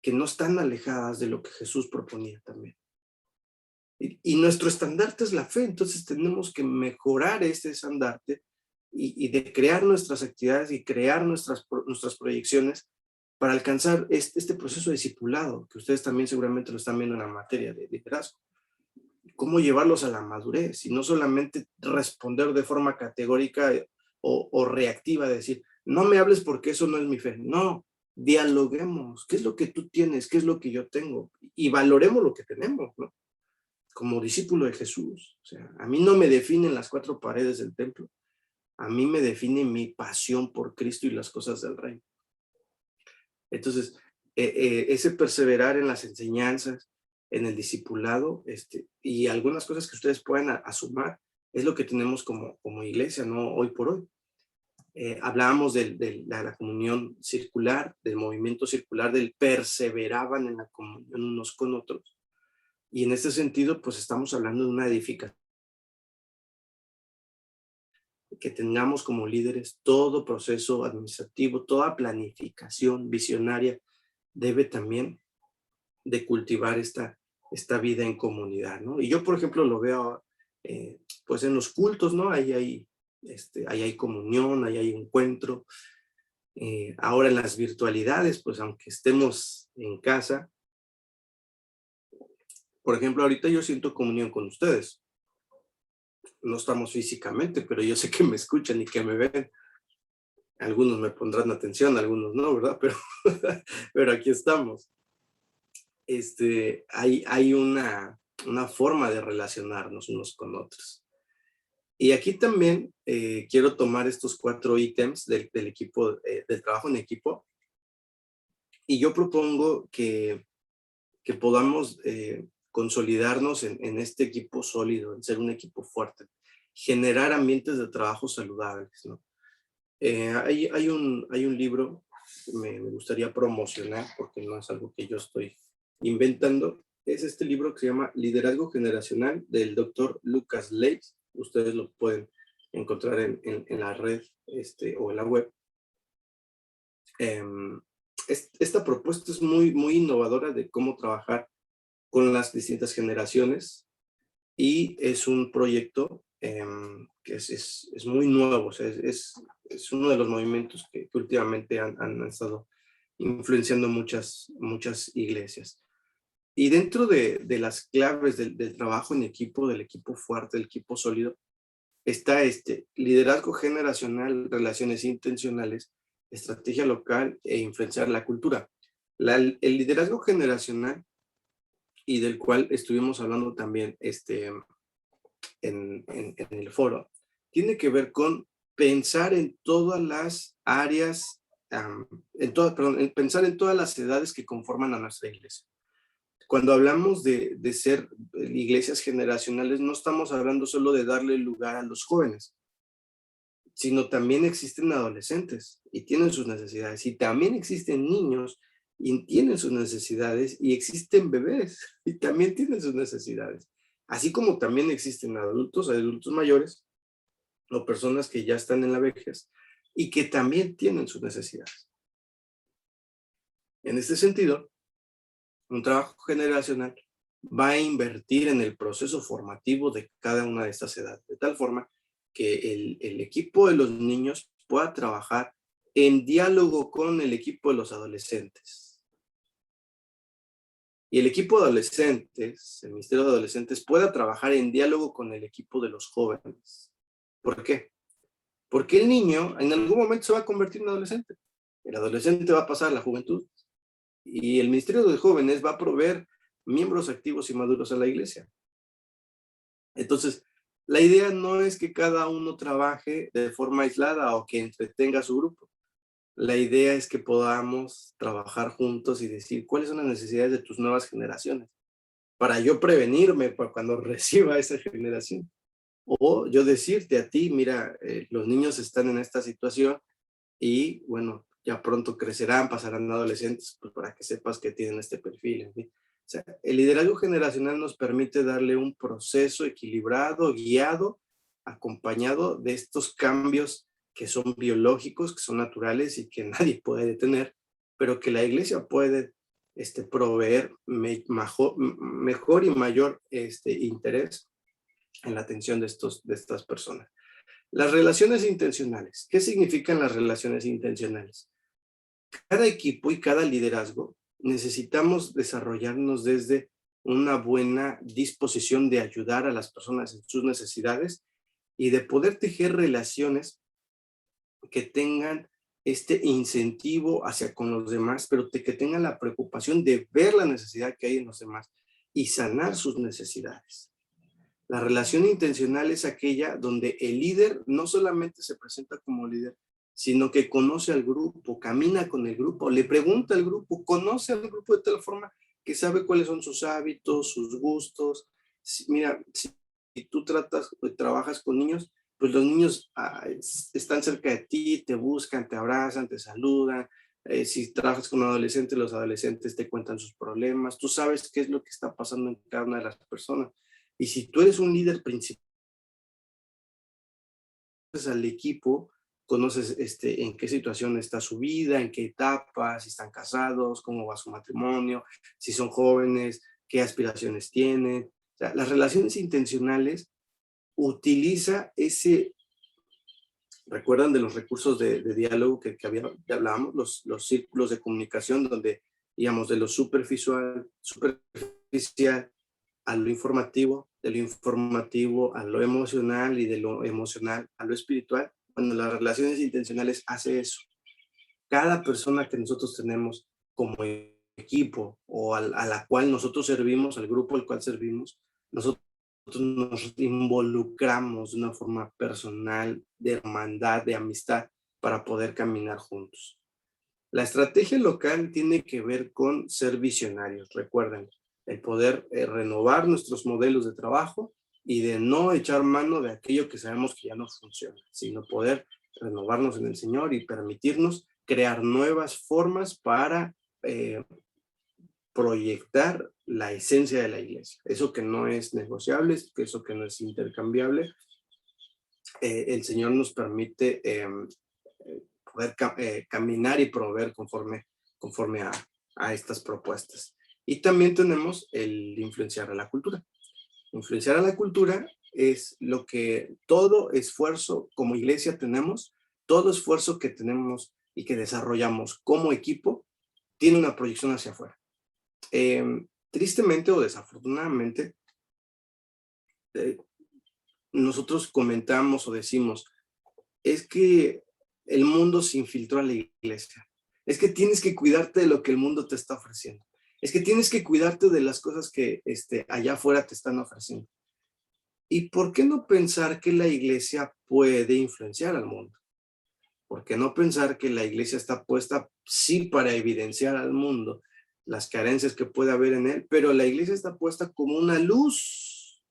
que no están alejadas de lo que Jesús proponía también. Y nuestro estandarte es la fe, entonces tenemos que mejorar este estandarte y de crear nuestras actividades y crear nuestras proyecciones para alcanzar este proceso de discipulado, que ustedes también seguramente lo están viendo en la materia de liderazgo. Cómo llevarlos a la madurez y no solamente responder de forma categórica o reactiva, de decir, no me hables porque eso no es mi fe. No, dialoguemos. ¿Qué es lo que tú tienes? ¿Qué es lo que yo tengo? Y valoremos lo que tenemos, ¿no? Como discípulo de Jesús. O sea, a mí no me definen las cuatro paredes del templo. A mí me define mi pasión por Cristo y las cosas del reino. Entonces, ese perseverar en las enseñanzas, en el discipulado, y algunas cosas que ustedes puedan sumar, es lo que tenemos como iglesia, ¿no? Hoy por hoy. Hablábamos de la comunión circular, del movimiento circular, del perseveraban en la comunión unos con otros. Y en este sentido, pues estamos hablando de una edificación. Que tengamos como líderes todo proceso administrativo, toda planificación visionaria debe también de cultivar esta vida en comunidad, ¿no? Y yo, por ejemplo, lo veo pues en los cultos, ¿no? Ahí hay comunión, ahí hay encuentro. Ahora en las virtualidades, pues aunque estemos en casa, por ejemplo, ahorita yo siento comunión con ustedes. No estamos físicamente, pero yo sé que me escuchan y que me ven. Algunos me pondrán atención, algunos no, ¿verdad? Pero aquí estamos. Hay una forma de relacionarnos unos con otros. Y aquí también quiero tomar estos 4 ítems del equipo, del trabajo en equipo, y yo propongo que podamos consolidarnos en este equipo sólido, en ser un equipo fuerte, generar ambientes de trabajo saludables, ¿no? Hay un libro que me gustaría promocionar porque no es algo que yo estoy inventando. Es este libro que se llama Liderazgo Generacional del doctor Lucas Leitz. Ustedes lo pueden encontrar en la red o en la web. Esta propuesta es muy innovadora de cómo trabajar con las distintas generaciones y es un proyecto que es muy nuevo, o sea, es uno de los movimientos que últimamente han estado influenciando muchas iglesias. Y dentro de las claves del trabajo en equipo, del equipo fuerte, del equipo sólido, está liderazgo generacional, relaciones intencionales, estrategia local e influenciar la cultura. El liderazgo generacional, y del cual estuvimos hablando también en el foro, tiene que ver con pensar en todas las áreas, pensar en todas las edades que conforman a nuestra iglesia. Cuando hablamos de ser iglesias generacionales, no estamos hablando solo de darle lugar a los jóvenes, sino también existen adolescentes y tienen sus necesidades, y también existen niños y tienen sus necesidades, y existen bebés y también tienen sus necesidades, así como también existen adultos mayores o personas que ya están en la vejez y que también tienen sus necesidades. En este sentido, un trabajo generacional va a invertir en el proceso formativo de cada una de estas edades, de tal forma que el equipo de los niños pueda trabajar en diálogo con el equipo de los adolescentes. Y el equipo de adolescentes, el Ministerio de Adolescentes, pueda trabajar en diálogo con el equipo de los jóvenes. ¿Por qué? Porque el niño en algún momento se va a convertir en adolescente. El adolescente va a pasar a la juventud. Y el Ministerio de Jóvenes va a proveer miembros activos y maduros a la iglesia. Entonces, la idea no es que cada uno trabaje de forma aislada o que entretenga a su grupo. La idea es que podamos trabajar juntos y decir cuáles son las necesidades de tus nuevas generaciones, para yo prevenirme para cuando reciba esa generación. O yo decirte a ti, mira, los niños están en esta situación y bueno, ya pronto crecerán, pasarán adolescentes, pues para que sepas que tienen este perfil. En fin. O sea, el liderazgo generacional nos permite darle un proceso equilibrado, guiado, acompañado de estos cambios que son biológicos, que son naturales y que nadie puede detener, pero que la iglesia puede proveer mejor y mayor interés en la atención de estas personas. Las relaciones intencionales. ¿Qué significan las relaciones intencionales? Cada equipo y cada liderazgo necesitamos desarrollarnos desde una buena disposición de ayudar a las personas en sus necesidades y de poder tejer relaciones que tengan este incentivo hacia con los demás, pero que tengan la preocupación de ver la necesidad que hay en los demás y sanar sus necesidades. La relación intencional es aquella donde el líder no solamente se presenta como líder, sino que conoce al grupo, camina con el grupo, le pregunta al grupo, conoce al grupo de tal forma que sabe cuáles son sus hábitos, sus gustos. Mira, si tú trabajas con niños, pues los niños están cerca de ti, te buscan, te abrazan, te saludan. Si trabajas con adolescentes, los adolescentes te cuentan sus problemas. Tú sabes qué es lo que está pasando en cada una de las personas. Y si tú eres un líder principal al equipo, conoces en qué situación está su vida, en qué etapa, si están casados, cómo va su matrimonio, si son jóvenes, qué aspiraciones tienen. O sea, las relaciones intencionales utiliza ¿recuerdan de los recursos de diálogo que hablábamos? Los círculos de comunicación donde íbamos de lo superficial a lo informativo, de lo informativo a lo emocional y de lo emocional a lo espiritual. Cuando las relaciones intencionales hace eso. Cada persona que nosotros tenemos como equipo o a la cual nosotros servimos, al grupo al cual servimos, nosotros nos involucramos de una forma personal, de hermandad, de amistad, para poder caminar juntos. La estrategia local tiene que ver con ser visionarios, recuerden, el poder renovar nuestros modelos de trabajo y de no echar mano de aquello que sabemos que ya no funciona, sino poder renovarnos en el Señor y permitirnos crear nuevas formas para proyectar la esencia de la iglesia. Eso que no es negociable, eso que no es intercambiable, el Señor nos permite poder caminar y proveer conforme a estas propuestas. Y también tenemos el influenciar a la cultura. Influenciar a la cultura es lo que todo esfuerzo como iglesia tenemos, todo esfuerzo que tenemos y que desarrollamos como equipo, tiene una proyección hacia afuera. Tristemente o desafortunadamente, nosotros comentamos o decimos, es que el mundo se infiltró a la iglesia. Es que tienes que cuidarte de lo que el mundo te está ofreciendo. Es que tienes que cuidarte de las cosas que allá afuera te están ofreciendo. ¿Y por qué no pensar que la iglesia puede influenciar al mundo? ¿Por qué no pensar que la iglesia está puesta, sí, para evidenciar al mundo las carencias que puede haber en él, pero la iglesia está puesta como una luz?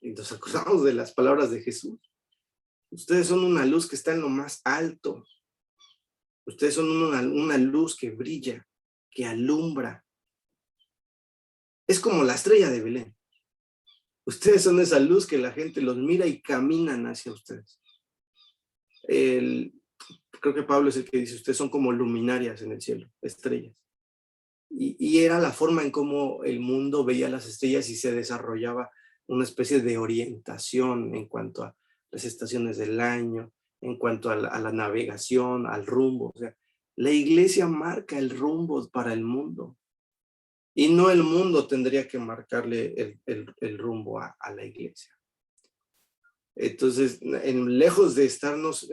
Y nos acordamos de las palabras de Jesús. Ustedes son una luz que está en lo más alto. Ustedes son una luz que brilla, que alumbra. Es como la estrella de Belén. Ustedes son esa luz que la gente los mira y caminan hacia ustedes. Creo que Pablo es el que dice, ustedes son como luminarias en el cielo, estrellas. Y era la forma en cómo el mundo veía las estrellas y se desarrollaba una especie de orientación en cuanto a las estaciones del año, en cuanto a la navegación, al rumbo. O sea, la iglesia marca el rumbo para el mundo. Y no el mundo tendría que marcarle el rumbo a la iglesia. Entonces, lejos de estarnos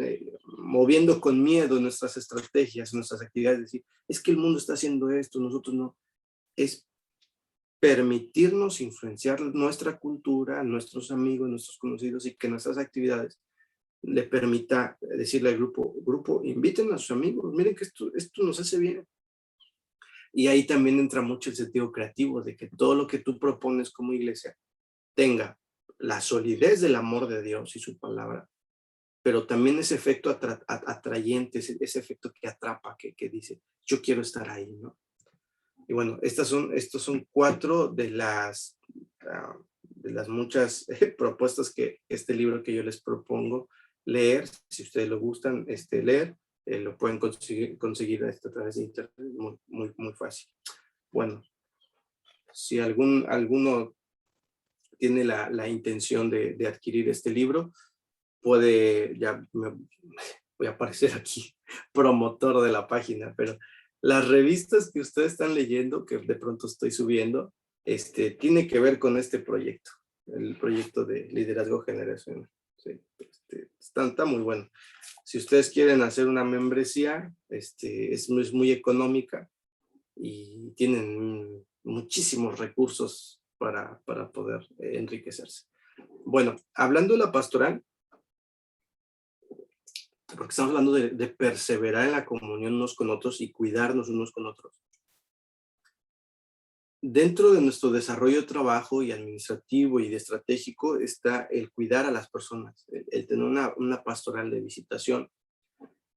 moviendo con miedo nuestras estrategias, nuestras actividades, decir, es que el mundo está haciendo esto, nosotros no. es permitirnos influenciar nuestra cultura, nuestros amigos, nuestros conocidos, y que nuestras actividades le permita decirle al grupo, inviten a sus amigos, miren que esto nos hace bien. Y ahí también entra mucho el sentido creativo de que todo lo que tú propones como iglesia tenga la solidez del amor de Dios y su palabra, pero también ese efecto atrayente, ese efecto que atrapa, que dice, yo quiero estar ahí, ¿no? Y bueno, estos son 4 de las muchas propuestas que este libro que yo les propongo leer, si ustedes lo gustan leer, lo pueden conseguir a través de internet, muy, muy, muy fácil. Bueno, si alguno tiene la intención de adquirir este libro, puede, ya voy a aparecer aquí, promotor de la página, pero las revistas que ustedes están leyendo, que de pronto estoy subiendo, tiene que ver con este proyecto, el proyecto de liderazgo generacional. Sí, está muy bueno. Si ustedes quieren hacer una membresía, es muy económica y tienen muchísimos recursos para poder enriquecerse. Bueno, hablando de la pastoral, porque estamos hablando de perseverar en la comunión unos con otros y cuidarnos unos con otros. Dentro de nuestro desarrollo de trabajo y administrativo y de estratégico está el cuidar a las personas, el tener una pastoral de visitación.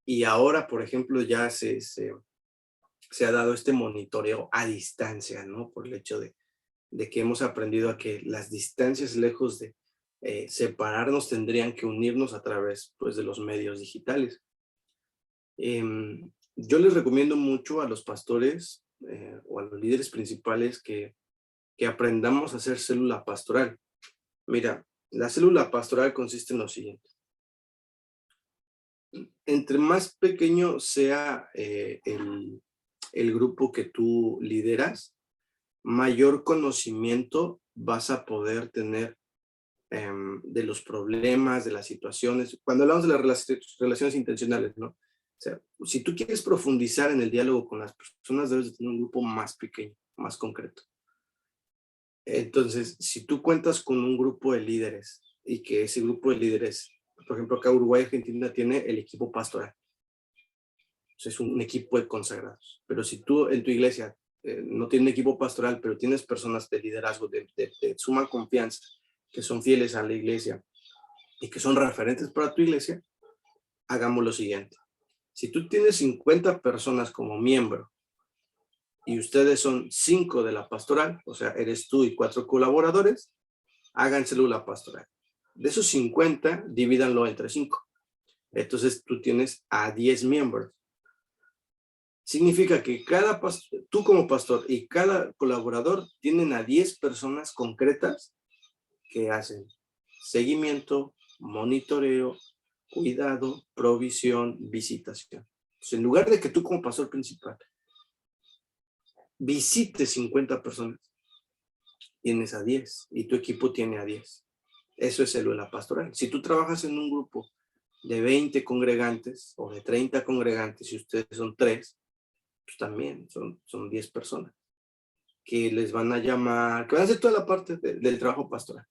Y ahora, por ejemplo, ya se ha dado este monitoreo a distancia, ¿no? Por el hecho de que hemos aprendido a que las distancias, lejos de separarnos, tendrían que unirnos a través, pues, de los medios digitales. Yo les recomiendo mucho a los pastores o a los líderes principales que aprendamos a hacer célula pastoral. Mira, la célula pastoral consiste en lo siguiente. Entre más pequeño sea el grupo que tú lideras, mayor conocimiento vas a poder tener de los problemas, de las situaciones. Cuando hablamos de las relaciones intencionales, ¿no? O sea, si tú quieres profundizar en el diálogo con las personas, debes de tener un grupo más pequeño, más concreto. Entonces, si tú cuentas con un grupo de líderes y que ese grupo de líderes, por ejemplo, acá Uruguay, Argentina tiene el equipo pastoral. Entonces, es un equipo de consagrados. Pero si tú en tu iglesia no tienes un equipo pastoral, pero tienes personas de liderazgo de suma confianza, que son fieles a la iglesia y que son referentes para tu iglesia, hagamos lo siguiente. Si tú tienes 50 personas como miembro y ustedes son 5 de la pastoral, o sea, eres tú y 4 colaboradores, hagan célula pastoral. De esos 50, divídanlo entre 5. Entonces tú tienes a 10 miembros. Significa que tú como pastor y cada colaborador tienen a 10 personas concretas que hacen seguimiento, monitoreo, cuidado, provisión, visitación. Entonces, en lugar de que tú como pastor principal visites 50 personas, tienes a 10 y tu equipo tiene a 10. Eso es célula pastoral. Si tú trabajas en un grupo de 20 congregantes o de 30 congregantes y ustedes son 3, pues también son 10 personas que les van a llamar, que van a hacer toda la parte del trabajo pastoral,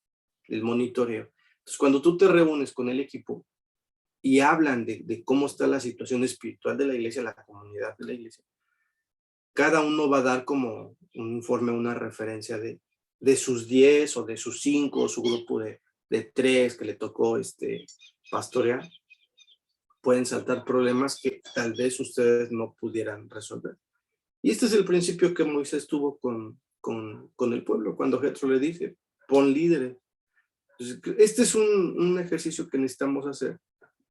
el monitoreo. Entonces, cuando tú te reúnes con el equipo y hablan de cómo está la situación espiritual de la iglesia, la comunidad de la iglesia, cada uno va a dar como un informe, una referencia de sus 10 o de sus 5 o su grupo de 3 que le tocó pastorear. Pueden saltar problemas que tal vez ustedes no pudieran resolver. Y este es el principio que Moisés tuvo con el pueblo, cuando Jetro le dice, pon líderes. Entonces, este es un ejercicio que necesitamos hacer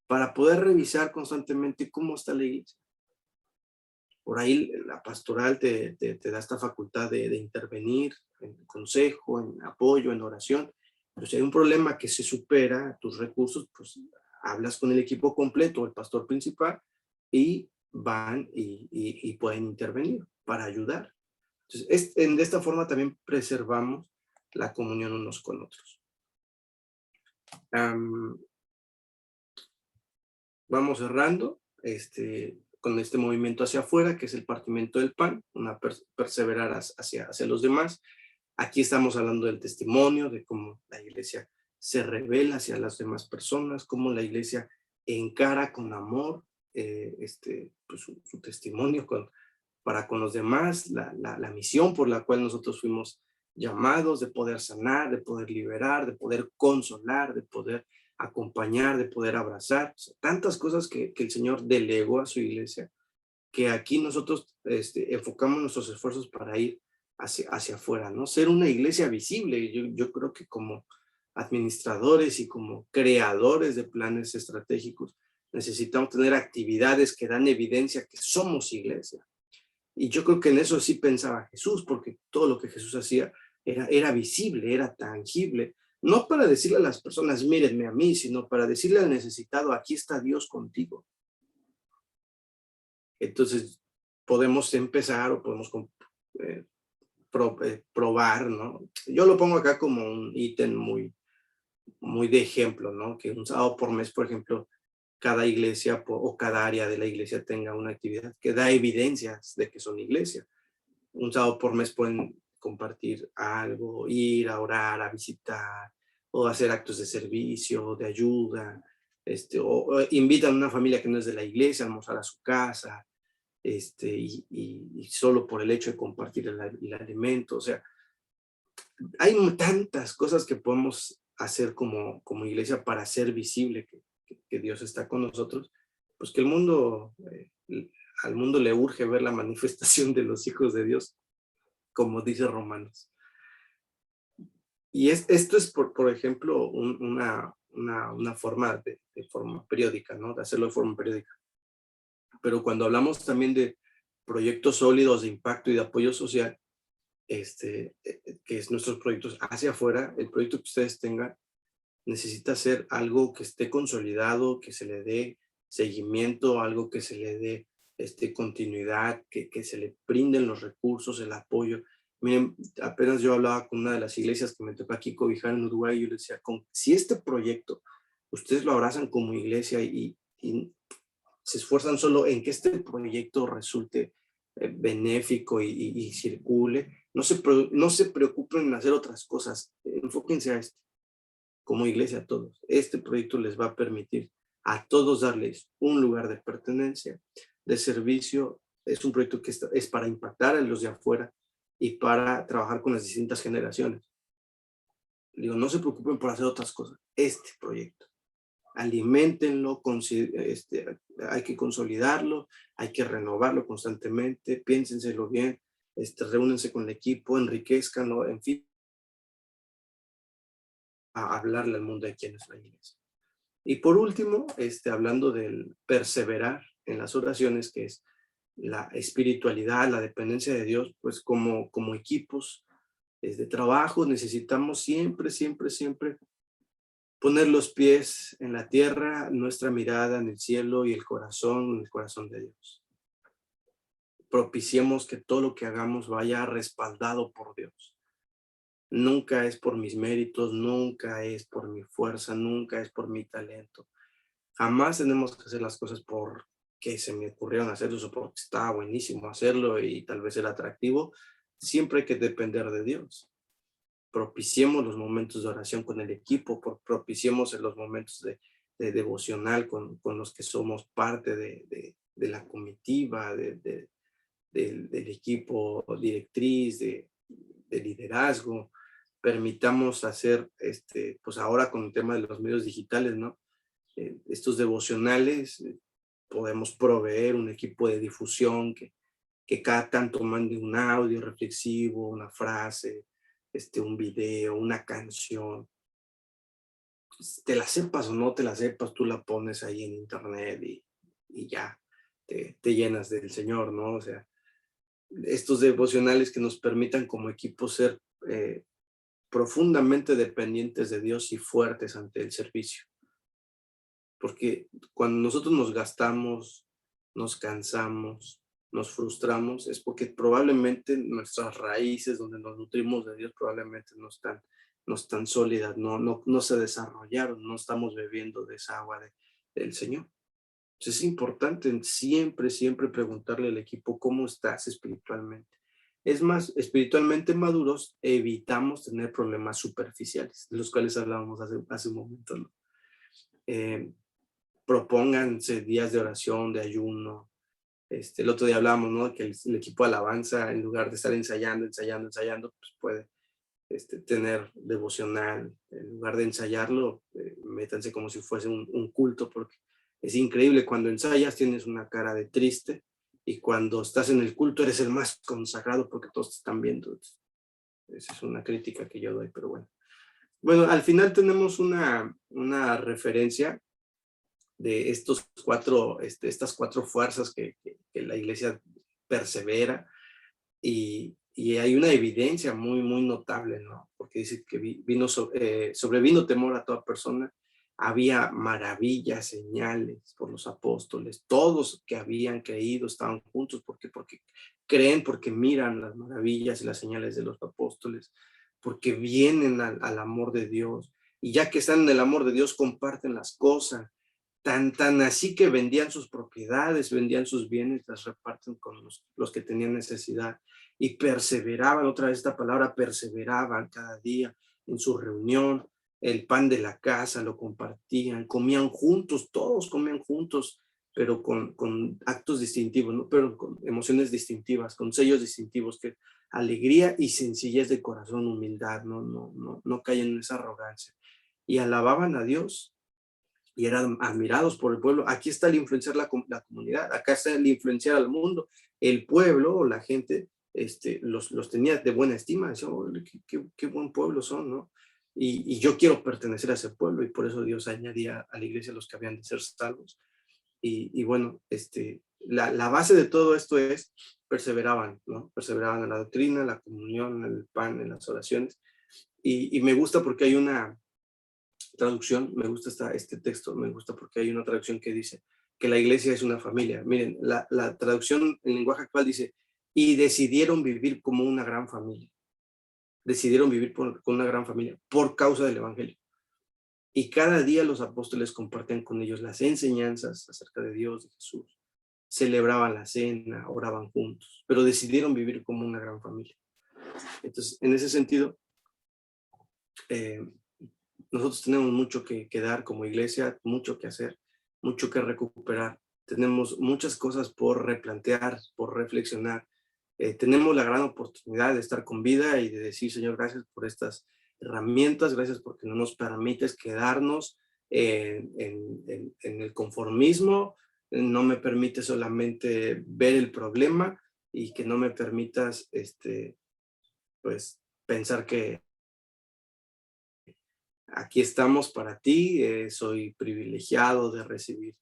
para poder revisar constantemente cómo está la iglesia. Por ahí la pastoral te da esta facultad de intervenir en consejo, en apoyo, en oración. Pero si hay un problema que se supera tus recursos, pues hablas con el equipo completo, el pastor principal, y van y pueden intervenir para ayudar. Entonces, de esta forma también preservamos la comunión unos con otros. Vamos cerrando. con este movimiento hacia afuera, que es el partimiento del pan, una perseverar hacia los demás. Aquí estamos hablando del testimonio, de cómo la iglesia se revela hacia las demás personas, cómo la iglesia encara con amor pues su testimonio para con los demás, la misión por la cual nosotros fuimos llamados, de poder sanar, de poder liberar, de poder consolar, de poder acompañar, de poder abrazar. O sea, tantas cosas que el Señor delegó a su iglesia, que aquí nosotros enfocamos nuestros esfuerzos para ir hacia afuera, ¿no? Ser una iglesia visible. Yo creo que como administradores y como creadores de planes estratégicos, necesitamos tener actividades que dan evidencia que somos iglesia. Y yo creo que en eso sí pensaba Jesús, porque todo lo que Jesús hacía era visible, era tangible. No para decirle a las personas, mírenme a mí, sino para decirle al necesitado, aquí está Dios contigo. Entonces, podemos empezar o podemos probar, ¿no? Yo lo pongo acá como un ítem muy de ejemplo, ¿no? Que un sábado por mes, por ejemplo, cada iglesia o cada área de la iglesia tenga una actividad que da evidencias de que son iglesia. Un sábado por mes pueden compartir algo, ir a orar, a visitar, o hacer actos de servicio, de ayuda, o invitan a una familia que no es de la iglesia a almorzar a su casa, y solo por el hecho de compartir el alimento. O sea, hay tantas cosas que podemos hacer como iglesia para hacer visible que Dios está con nosotros, pues que al mundo le urge ver la manifestación de los hijos de Dios, como dice Romanos. Y esto es, por ejemplo, una forma de forma periódica, ¿no? De hacerlo de forma periódica. Pero cuando hablamos también de proyectos sólidos de impacto y de apoyo social, que es nuestros proyectos hacia afuera, el proyecto que ustedes tengan necesita ser algo que esté consolidado, que se le dé seguimiento, algo que se le dé continuidad, que se le brinden los recursos, el apoyo. Miren, apenas yo hablaba con una de las iglesias que me tocó aquí cobijar en Uruguay, y yo le decía, si este proyecto ustedes lo abrazan como iglesia y se esfuerzan solo en que este proyecto resulte benéfico y circule, no se preocupen en hacer otras cosas, enfóquense a esto, como iglesia a todos. Este proyecto les va a permitir a todos darles un lugar de pertenencia, de servicio. Es un proyecto que es para impactar a los de afuera y para trabajar con las distintas generaciones. Digo, no se preocupen por hacer otras cosas. Este proyecto, aliméntenlo, hay que consolidarlo, hay que renovarlo constantemente, piénsenselo bien, reúnense con el equipo, enriquezcanlo, en fin, a hablarle al mundo de quién es la iglesia. Y por último, hablando del perseverar en las oraciones, que es la espiritualidad, la dependencia de Dios, pues como equipos de trabajo necesitamos siempre, siempre, siempre poner los pies en la tierra, nuestra mirada en el cielo y el corazón en el corazón de Dios. Propiciemos que todo lo que hagamos vaya respaldado por Dios. Nunca es por mis méritos, nunca es por mi fuerza, nunca es por mi talento. Jamás tenemos que hacer las cosas porque se me ocurrieron hacerlo o porque estaba buenísimo hacerlo y tal vez era atractivo. Siempre hay que depender de Dios. Propiciemos los momentos de oración con el equipo, propiciemos los momentos de devocional con los que somos parte de la comitiva, del equipo directriz, de liderazgo. Permitamos hacer, pues ahora con el tema de los medios digitales, ¿no? Estos devocionales, podemos proveer un equipo de difusión que cada tanto mande un audio reflexivo, una frase, un video, una canción. Pues, te la sepas o no te la sepas, tú la pones ahí en internet y ya te llenas del Señor, ¿no? O sea, estos devocionales que nos permitan como equipo ser profundamente dependientes de Dios y fuertes ante el servicio. Porque cuando nosotros nos gastamos, nos cansamos, nos frustramos, es porque probablemente nuestras raíces donde nos nutrimos de Dios probablemente no están sólidas, no se desarrollaron, no estamos bebiendo de esa agua del Señor. Entonces, es importante siempre, siempre preguntarle al equipo cómo estás espiritualmente. Es más, espiritualmente maduros evitamos tener problemas superficiales, de los cuales hablábamos hace un momento, ¿no? Eh, Propónganse días de oración, de ayuno. El otro día hablábamos, ¿no? Que el equipo de alabanza, en lugar de estar ensayando, pues puede tener devocional. En lugar de ensayarlo, métanse como si fuese un culto, porque es increíble, cuando ensayas tienes una cara de triste, y cuando estás en el culto eres el más consagrado porque todos te están viendo. Esa es una crítica que yo doy, pero bueno. Bueno, al final tenemos una referencia de estas cuatro fuerzas que la iglesia persevera, y hay una evidencia muy, muy notable, ¿no? Porque dice que sobrevino temor a toda persona, había maravillas, señales por los apóstoles, todos que habían creído estaban juntos. ¿Por qué? Porque creen, porque miran las maravillas y las señales de los apóstoles, porque vienen al amor de Dios, y ya que están en el amor de Dios, comparten las cosas, tan así que vendían sus propiedades, vendían sus bienes, las reparten con los que tenían necesidad, y perseveraban, otra vez esta palabra, perseveraban cada día en su reunión, el pan de la casa lo compartían, comían juntos, todos comían juntos, pero con actos distintivos, ¿no? Pero con emociones distintivas, con sellos distintivos, que alegría y sencillez de corazón, humildad, no caen en esa arrogancia, y alababan a Dios y eran admirados por el pueblo. Aquí está el influenciar la comunidad, acá está el influenciar al mundo. El pueblo o la gente los tenía de buena estima, decía, oh, qué buen pueblo son, ¿no? Y yo quiero pertenecer a ese pueblo, y por eso Dios añadía a la iglesia los que habían de ser salvos. Y bueno, la base de todo esto es perseveraban, ¿no? Perseveraban en la doctrina, en la comunión, en el pan, en las oraciones. Y me gusta porque hay una traducción, me gusta este texto, me gusta porque hay una traducción que dice que la iglesia es una familia. Miren, la traducción en lenguaje actual dice, y decidieron vivir como una gran familia. Decidieron vivir con una gran familia por causa del evangelio. Y cada día los apóstoles compartían con ellos las enseñanzas acerca de Dios, de Jesús. Celebraban la cena, oraban juntos, pero decidieron vivir como una gran familia. Entonces, en ese sentido, eh, nosotros tenemos mucho que dar como iglesia, mucho que hacer, mucho que recuperar. Tenemos muchas cosas por replantear, por reflexionar. Tenemos la gran oportunidad de estar con vida y de decir, Señor, gracias por estas herramientas, gracias porque no nos permites quedarnos en el conformismo, no me permite solamente ver el problema, y que no me permitas pues pensar que aquí estamos para ti. Soy privilegiado de recibir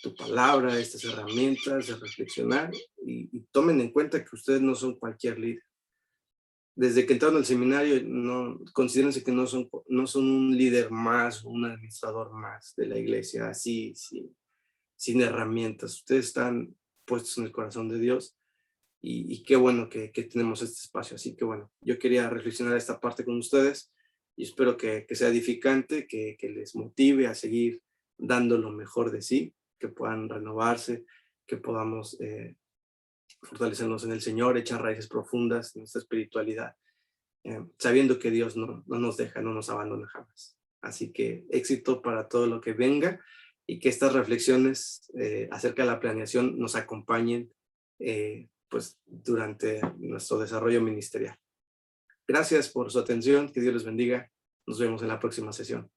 tu palabra, estas herramientas, de reflexionar, y tomen en cuenta que ustedes no son cualquier líder. Desde que entraron al seminario, considérense que no son un líder más, un administrador más de la iglesia, así, sin herramientas. Ustedes están puestos en el corazón de Dios, y qué bueno que tenemos este espacio. Así que bueno, yo quería reflexionar esta parte con ustedes, y espero que sea edificante, que les motive a seguir dando lo mejor de sí, que puedan renovarse, que podamos fortalecernos en el Señor, echar raíces profundas en nuestra espiritualidad, sabiendo que Dios no nos deja, no nos abandona jamás. Así que éxito para todo lo que venga, y que estas reflexiones acerca de la planeación nos acompañen pues durante nuestro desarrollo ministerial. Gracias por su atención, que Dios les bendiga. Nos vemos en la próxima sesión.